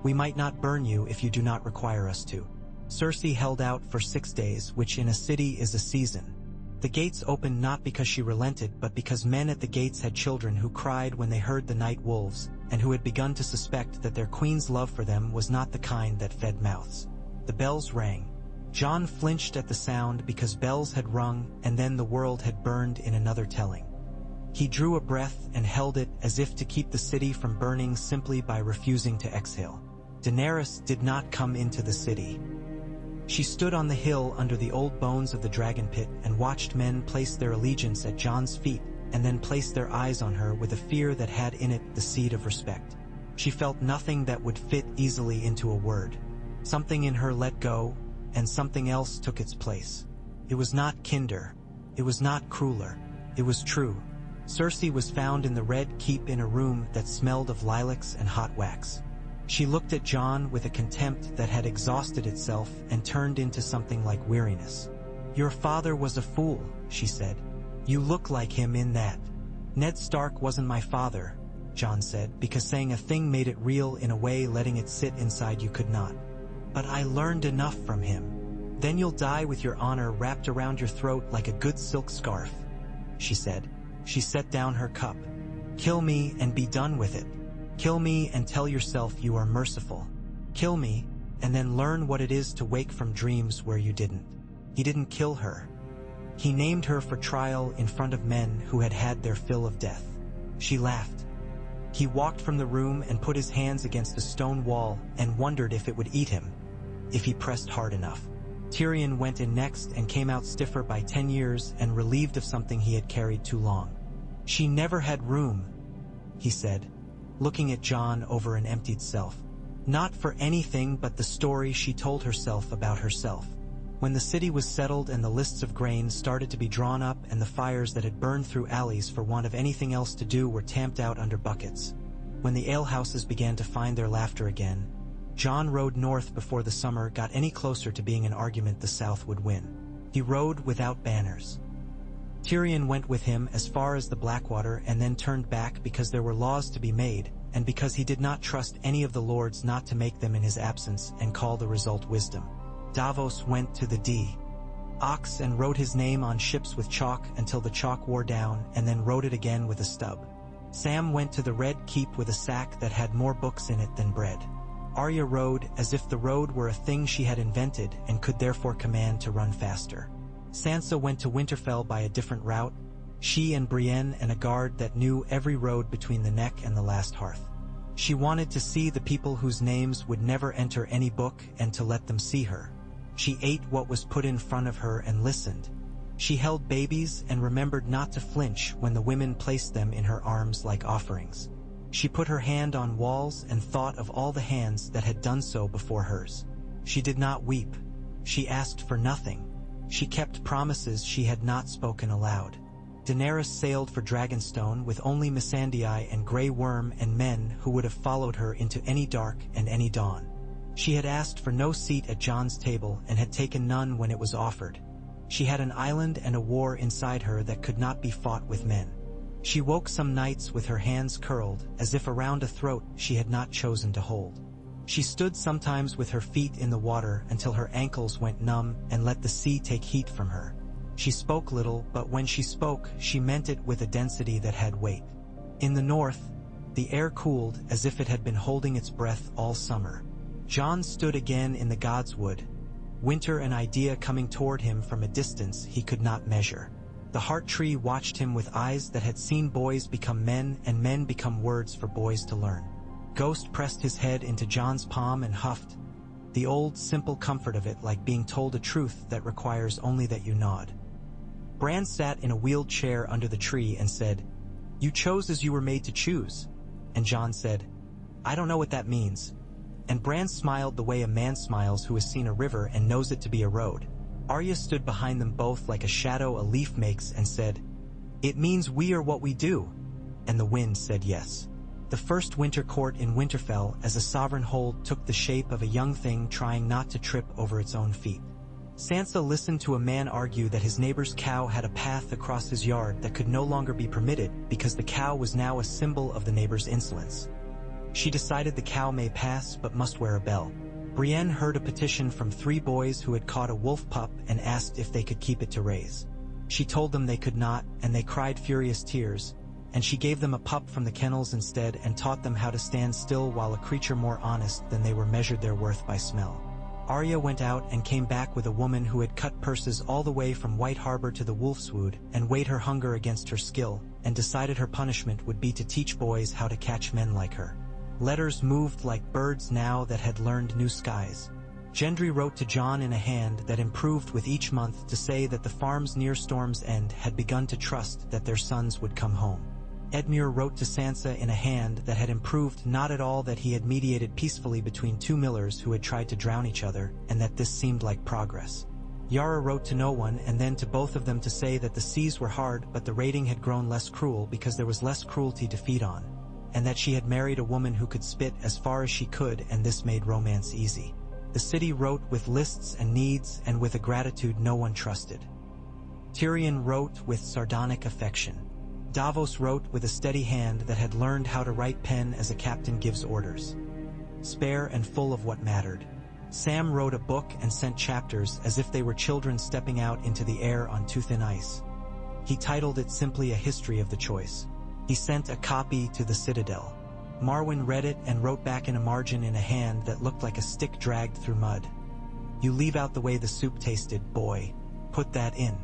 "We might not burn you if you do not require us to." Cersei held out for 6 days, which in a city is a season. The gates opened not because she relented but because men at the gates had children who cried when they heard the night wolves, and who had begun to suspect that their queen's love for them was not the kind that fed mouths. The bells rang. Jon flinched at the sound because bells had rung and then the world had burned in another telling. He drew a breath and held it as if to keep the city from burning simply by refusing to exhale. Daenerys did not come into the city. She stood on the hill under the old bones of the dragon pit and watched men place their allegiance at Jon's feet and then place their eyes on her with a fear that had in it the seed of respect. She felt nothing that would fit easily into a word. Something in her let go, and something else took its place. It was not kinder. It was not crueler. It was true. Cersei was found in the Red Keep in a room that smelled of lilacs and hot wax. She looked at Jon with a contempt that had exhausted itself and turned into something like weariness. "Your father was a fool," she said. "You look like him in that." "Ned Stark wasn't my father," Jon said, because saying a thing made it real in a way letting it sit inside you could not. "But I learned enough from him." "Then you'll die with your honor wrapped around your throat like a good silk scarf," she said. She set down her cup. "Kill me and be done with it. Kill me and tell yourself you are merciful. Kill me, and then learn what it is to wake from dreams where you didn't." He didn't kill her. He named her for trial in front of men who had had their fill of death. She laughed. He walked from the room and put his hands against a stone wall and wondered if it would eat him, if he pressed hard enough. Tyrion went in next and came out stiffer by 10 years and relieved of something he had carried too long. "She never had room," he said, looking at Jon over an emptied self. "Not for anything but the story she told herself about herself." When the city was settled and the lists of grain started to be drawn up and the fires that had burned through alleys for want of anything else to do were tamped out under buckets. When the alehouses began to find their laughter again, Jon rode north before the summer got any closer to being an argument the South would win. He rode without banners. Tyrion went with him as far as the Blackwater and then turned back because there were laws to be made, and because he did not trust any of the lords not to make them in his absence and call the result wisdom. Davos went to the Ox and wrote his name on ships with chalk until the chalk wore down and then wrote it again with a stub. Sam went to the Red Keep with a sack that had more books in it than bread. Arya rode as if the road were a thing she had invented and could therefore command to run faster. Sansa went to Winterfell by a different route, she and Brienne and a guard that knew every road between the Neck and the last hearth. She wanted to see the people whose names would never enter any book and to let them see her. She ate what was put in front of her and listened. She held babies and remembered not to flinch when the women placed them in her arms like offerings. She put her hand on walls and thought of all the hands that had done so before hers. She did not weep. She asked for nothing. She kept promises she had not spoken aloud. Daenerys sailed for Dragonstone with only Missandei and Grey Worm and men who would have followed her into any dark and any dawn. She had asked for no seat at Jon's table and had taken none when it was offered. She had an island and a war inside her that could not be fought with men. She woke some nights with her hands curled, as if around a throat she had not chosen to hold. She stood sometimes with her feet in the water until her ankles went numb and let the sea take heat from her. She spoke little, but when she spoke, she meant it with a density that had weight. In the north, the air cooled as if it had been holding its breath all summer. Jon stood again in the Godswood, winter an idea coming toward him from a distance he could not measure. The heart tree watched him with eyes that had seen boys become men and men become words for boys to learn. Ghost pressed his head into Jon's palm and huffed, the old simple comfort of it like being told a truth that requires only that you nod. Bran sat in a wheeled chair under the tree and said, "You chose as you were made to choose." And Jon said, "I don't know what that means." And Bran smiled the way a man smiles who has seen a river and knows it to be a road. Arya stood behind them both like a shadow a leaf makes and said, "It means we are what we do." and the wind said yes. The first winter court in Winterfell as a sovereign hold took the shape of a young thing trying not to trip over its own feet. Sansa listened to a man argue that his neighbor's cow had a path across his yard that could no longer be permitted because the cow was now a symbol of the neighbor's insolence. She decided the cow may pass but must wear a bell. Brienne heard a petition from 3 boys who had caught a wolf pup and asked if they could keep it to raise. She told them they could not, and they cried furious tears, and she gave them a pup from the kennels instead and taught them how to stand still while a creature more honest than they were measured their worth by smell. Arya went out and came back with a woman who had cut purses all the way from White Harbor to the Wolfswood and weighed her hunger against her skill, and decided her punishment would be to teach boys how to catch men like her. Letters moved like birds now that had learned new skies. Gendry wrote to Jon in a hand that improved with each month to say that the farms near Storm's End had begun to trust that their sons would come home. Edmure wrote to Sansa in a hand that had improved not at all that he had mediated peacefully between 2 millers who had tried to drown each other, and that this seemed like progress. Yara wrote to no one and then to both of them to say that the seas were hard but the raiding had grown less cruel because there was less cruelty to feed on, and that she had married a woman who could spit as far as she could, and this made romance easy. The city wrote with lists and needs and with a gratitude no one trusted. Tyrion wrote with sardonic affection. Davos wrote with a steady hand that had learned how to write pen as a captain gives orders. Spare and full of what mattered. Sam wrote a book and sent chapters as if they were children stepping out into the air on too thin ice. He titled it simply A History of the Choice. He sent a copy to the Citadel. Marwyn read it and wrote back in a margin in a hand that looked like a stick dragged through mud. You leave out the way the soup tasted, boy. Put that in.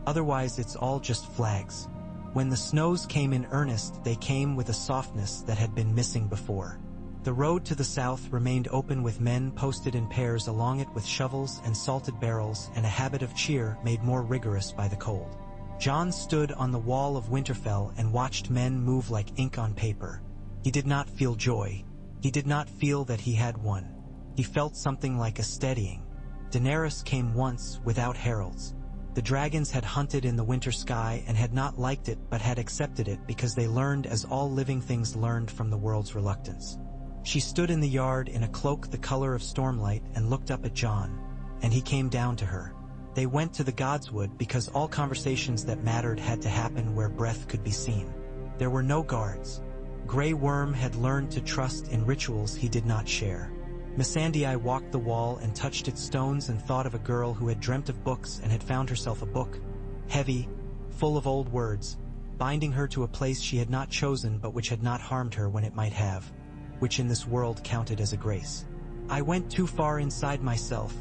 Otherwise it's all just flags. When the Snows came in earnest, they came with a softness that had been missing before. The road to the south remained open with men posted in pairs along it with shovels and salted barrels and a habit of cheer made more rigorous by the cold. Jon stood on the wall of Winterfell and watched men move like ink on paper. He did not feel joy. He did not feel that he had won. He felt something like a steadying. Daenerys came once without heralds. The dragons had hunted in the winter sky and had not liked it but had accepted it because they learned as all living things learned from the world's reluctance. She stood in the yard in a cloak the color of stormlight and looked up at Jon, and he came down to her. They went to the Godswood because all conversations that mattered had to happen where breath could be seen. There were no guards. Grey Worm had learned to trust in rituals he did not share. Missandei walked the wall and touched its stones and thought of a girl who had dreamt of books and had found herself a book, heavy, full of old words, binding her to a place she had not chosen but which had not harmed her when it might have, which in this world counted as a grace. I went too far inside myself,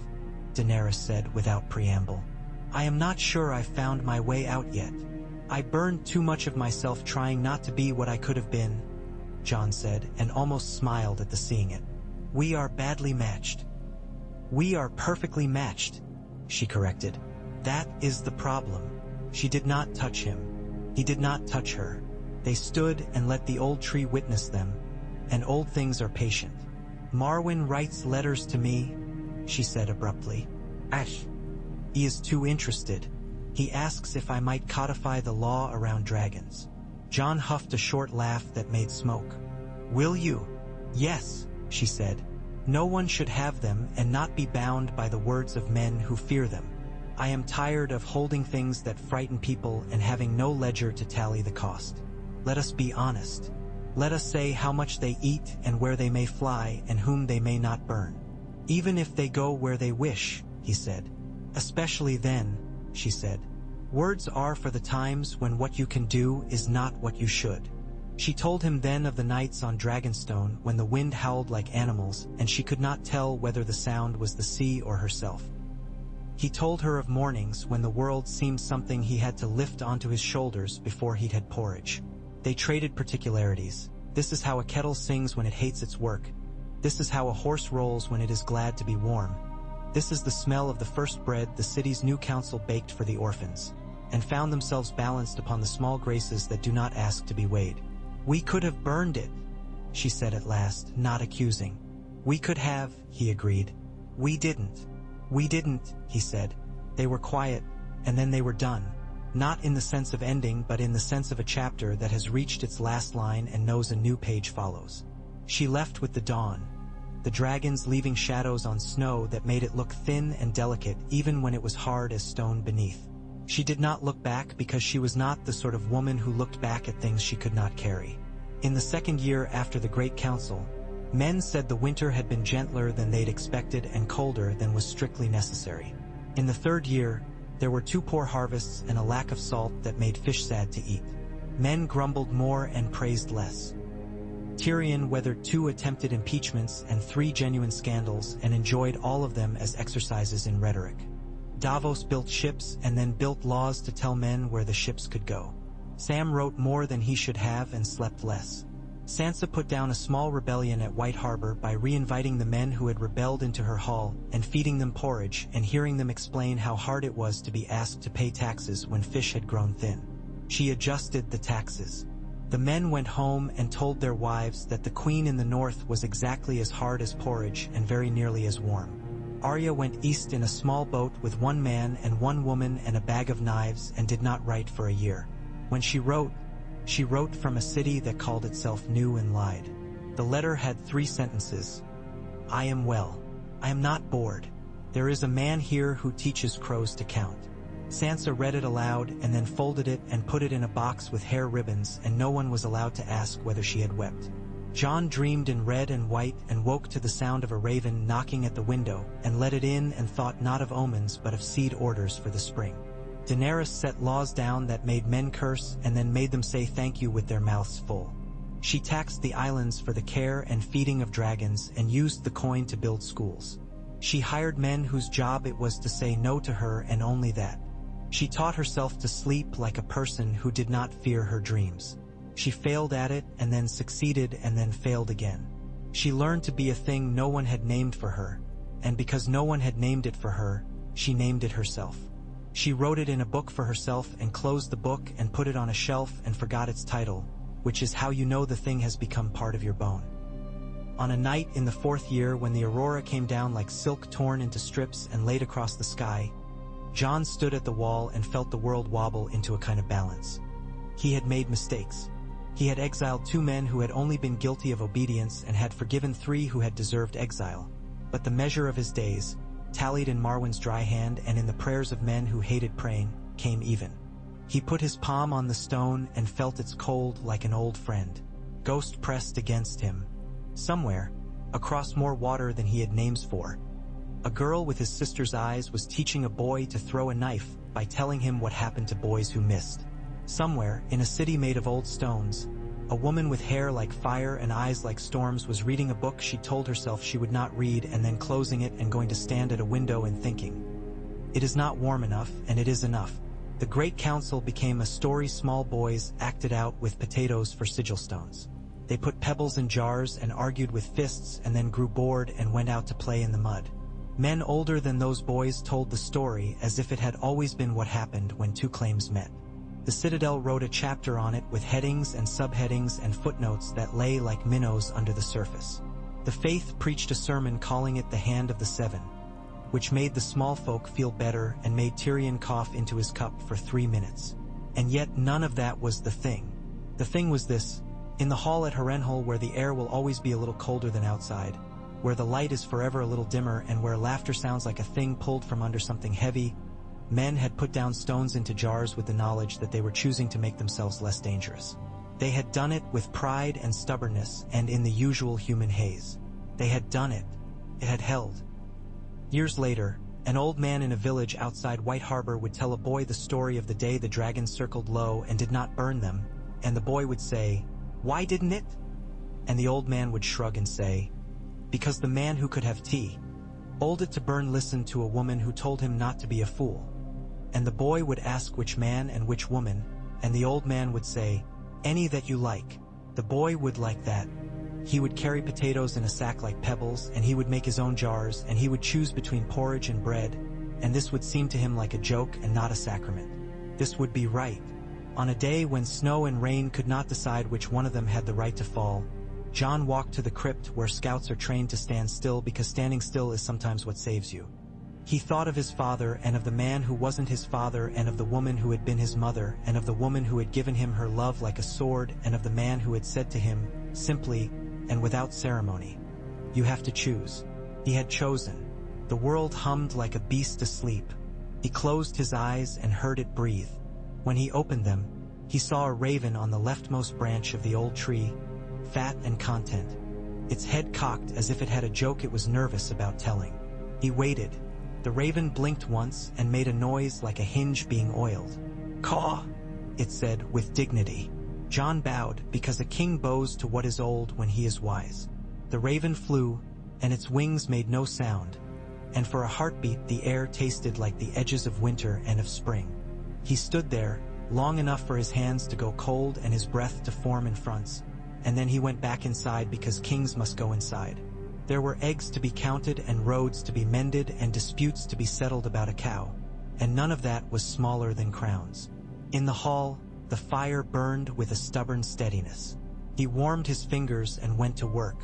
Daenerys said without preamble. I am not sure I've found my way out yet. I burned too much of myself trying not to be what I could have been, Jon said, and almost smiled at the seeing it. We are badly matched. We are perfectly matched, she corrected. That is the problem. She did not touch him. He did not touch her. They stood and let the old tree witness them, and old things are patient. Marwyn writes letters to me, she said abruptly. Ash. He is too interested. He asks if I might codify the law around dragons. Jon huffed a short laugh that made smoke. Will you? Yes, she said. No one should have them and not be bound by the words of men who fear them. I am tired of holding things that frighten people and having no ledger to tally the cost. Let us be honest. Let us say how much they eat and where they may fly and whom they may not burn. Even if they go where they wish, he said. Especially then, she said. Words are for the times when what you can do is not what you should. She told him then of the nights on Dragonstone when the wind howled like animals and she could not tell whether the sound was the sea or herself. He told her of mornings when the world seemed something he had to lift onto his shoulders before he'd had porridge. They traded particularities. This is how a kettle sings when it hates its work. This is how a horse rolls when it is glad to be warm. This is the smell of the first bread the city's new council baked for the orphans, and found themselves balanced upon the small graces that do not ask to be weighed. We could have burned it, she said at last, not accusing. We could have, he agreed. We didn't. We didn't, he said. They were quiet, and then they were done. Not in the sense of ending, but in the sense of a chapter that has reached its last line and knows a new page follows. She left with the dawn, the dragons leaving shadows on snow that made it look thin and delicate even when it was hard as stone beneath. She did not look back because she was not the sort of woman who looked back at things she could not carry. In the second year after the Great Council, men said the winter had been gentler than they'd expected and colder than was strictly necessary. In the third year, there were 2 poor harvests and a lack of salt that made fish sad to eat. Men grumbled more and praised less. Tyrion weathered 2 attempted impeachments and 3 genuine scandals and enjoyed all of them as exercises in rhetoric. Davos built ships and then built laws to tell men where the ships could go. Sam wrote more than he should have and slept less. Sansa put down a small rebellion at White Harbor by re-inviting the men who had rebelled into her hall and feeding them porridge and hearing them explain how hard it was to be asked to pay taxes when fish had grown thin. She adjusted the taxes. The men went home and told their wives that the queen in the north was exactly as hard as porridge and very nearly as warm. Arya went east in a small boat with 1 man and 1 woman and a bag of knives and did not write for a year. When she wrote from a city that called itself New and lied. The letter had 3 sentences. I am well. I am not bored. There is a man here who teaches crows to count. Sansa read it aloud and then folded it and put it in a box with hair ribbons, and no one was allowed to ask whether she had wept. Jon dreamed in red and white and woke to the sound of a raven knocking at the window and let it in and thought not of omens but of seed orders for the spring. Daenerys set laws down that made men curse and then made them say thank you with their mouths full. She taxed the islands for the care and feeding of dragons and used the coin to build schools. She hired men whose job it was to say no to her and only that. She taught herself to sleep like a person who did not fear her dreams. She failed at it and then succeeded and then failed again. She learned to be a thing no one had named for her, and because no one had named it for her, she named it herself. She wrote it in a book for herself and closed the book and put it on a shelf and forgot its title, which is how you know the thing has become part of your bone. On a night in the 4th year when the aurora came down like silk torn into strips and laid across the sky, Jon stood at the wall and felt the world wobble into a kind of balance. He had made mistakes. He had exiled 2 men who had only been guilty of obedience and had forgiven 3 who had deserved exile. But the measure of his days, tallied in Marwyn's dry hand and in the prayers of men who hated praying, came even. He put his palm on the stone and felt its cold like an old friend. Ghost pressed against him. Somewhere, across more water than he had names for, a girl with his sister's eyes was teaching a boy to throw a knife by telling him what happened to boys who missed. Somewhere, in a city made of old stones, a woman with hair like fire and eyes like storms was reading a book she told herself she would not read and then closing it and going to stand at a window and thinking, "It is not warm enough, and it is enough." The Great Council became a story small boys acted out with potatoes for sigil stones. They put pebbles in jars and argued with fists and then grew bored and went out to play in the mud. Men older than those boys told the story as if it had always been what happened when 2 claims met. The Citadel wrote a chapter on it with headings and subheadings and footnotes that lay like minnows under the surface. The Faith preached a sermon calling it the Hand of the Seven, which made the small folk feel better and made Tyrion cough into his cup for 3 minutes. And yet none of that was the thing. The thing was this: in the hall at Harrenhal, where the air will always be a little colder than outside, where the light is forever a little dimmer, and where laughter sounds like a thing pulled from under something heavy, men had put down stones into jars with the knowledge that they were choosing to make themselves less dangerous. They had done it with pride and stubbornness and in the usual human haze. They had done it. It had held. Years later, an old man in a village outside White Harbor would tell a boy the story of the day the dragons circled low and did not burn them, and the boy would say, "Why didn't it?" And the old man would shrug and say, "Because the man who could have tea, old it to burn, listened to a woman who told him not to be a fool." And the boy would ask which man and which woman, and the old man would say, "Any that you like." The boy would like that. He would carry potatoes in a sack like pebbles, and he would make his own jars, and he would choose between porridge and bread, and this would seem to him like a joke and not a sacrament. This would be right. On a day when snow and rain could not decide which one of them had the right to fall, Jon walked to the crypt where scouts are trained to stand still because standing still is sometimes what saves you. He thought of his father and of the man who wasn't his father and of the woman who had been his mother and of the woman who had given him her love like a sword and of the man who had said to him, simply and without ceremony, "You have to choose." He had chosen. The world hummed like a beast asleep. He closed his eyes and heard it breathe. When he opened them, he saw a raven on the leftmost branch of the old tree, fat and content. Its head cocked as if it had a joke it was nervous about telling. He waited. The raven blinked once and made a noise like a hinge being oiled. "Caw," it said with dignity. Jon bowed, because a king bows to what is old when he is wise. The raven flew, and its wings made no sound, and for a heartbeat the air tasted like the edges of winter and of spring. He stood there, long enough for his hands to go cold and his breath to form in fronts, and then he went back inside because kings must go inside. There were eggs to be counted and roads to be mended and disputes to be settled about a cow, and none of that was smaller than crowns. In the hall, the fire burned with a stubborn steadiness. He warmed his fingers and went to work.